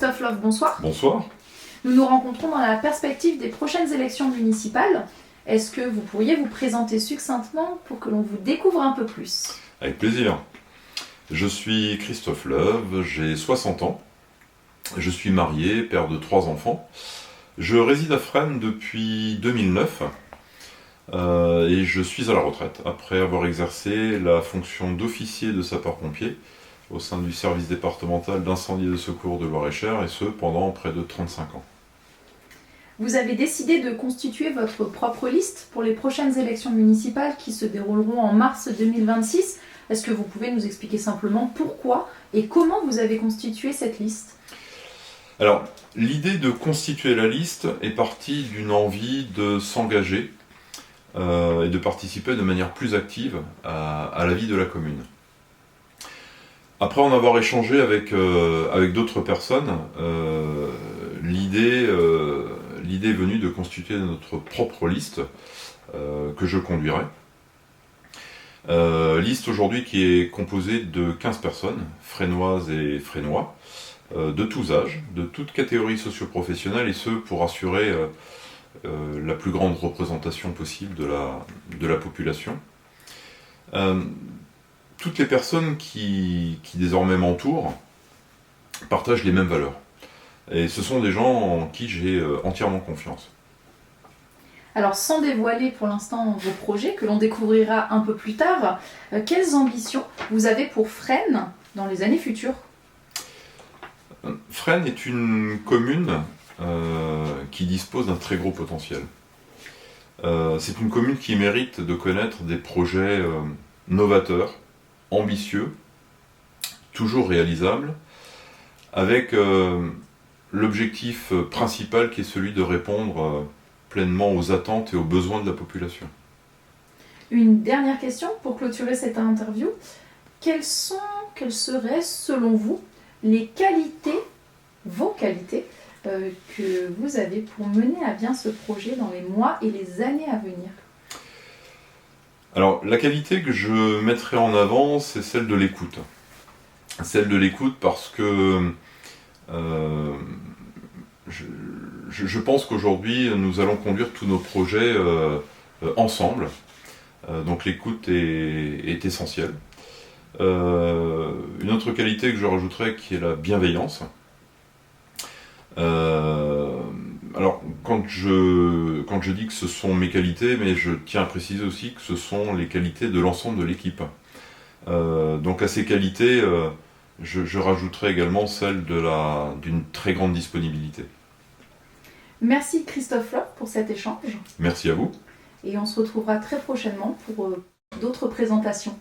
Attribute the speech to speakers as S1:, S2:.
S1: Christophe Love, bonsoir.
S2: Bonsoir.
S1: Nous nous rencontrons dans la perspective des prochaines élections municipales. Est-ce que vous pourriez vous présenter succinctement pour que l'on vous découvre un peu plus?
S2: Avec plaisir. Je suis Christophe Love, j'ai 60 ans. Je suis marié, père de 3 enfants. Je réside à Fresnes depuis 2009 et je suis à la retraite après avoir exercé la fonction d'officier de sapeur-pompier au sein du service départemental d'incendie et de secours de Loir-et-Cher, et ce pendant près de 35 ans.
S1: Vous avez décidé de constituer votre propre liste pour les prochaines élections municipales qui se dérouleront en mars 2026. Est-ce que vous pouvez nous expliquer simplement pourquoi et comment vous avez constitué cette liste?
S2: Alors, l'idée de constituer la liste est partie d'une envie de s'engager et de participer de manière plus active à la vie de la commune. Après en avoir échangé avec d'autres personnes, l'idée est venue de constituer notre propre liste que je conduirai. Liste aujourd'hui qui est composée de 15 personnes, fresnoises et fresnois, de tous âges, de toutes catégories socio-professionnelles, et ce pour assurer la plus grande représentation possible de la population. Toutes les personnes qui désormais m'entourent partagent les mêmes valeurs. Et ce sont des gens en qui j'ai entièrement confiance.
S1: Alors, sans dévoiler pour l'instant vos projets, que l'on découvrira un peu plus tard, quelles ambitions vous avez pour Fresnes dans les années futures?
S2: Fresnes est une commune qui dispose d'un très gros potentiel. C'est une commune qui mérite de connaître des projets novateurs, ambitieux, toujours réalisables, avec l'objectif principal qui est celui de répondre pleinement aux attentes et aux besoins de la population.
S1: Une dernière question pour clôturer cette interview. Quelles seraient, selon vous, les qualités, vos qualités, que vous avez pour mener à bien ce projet dans les mois et les années à venir?
S2: Alors, la qualité que je mettrai en avant, c'est celle de l'écoute. Celle de l'écoute parce que je pense qu'aujourd'hui, nous allons conduire tous nos projets ensemble. Donc l'écoute est essentielle. Une autre qualité que je rajouterais, qui est la bienveillance. Alors, quand je dis que ce sont mes qualités, mais je tiens à préciser aussi que ce sont les qualités de l'ensemble de l'équipe. Donc à ces qualités, je rajouterai également celle d'une très grande disponibilité.
S1: Merci Christophe Love pour cet échange.
S2: Merci à vous.
S1: Et on se retrouvera très prochainement pour d'autres présentations.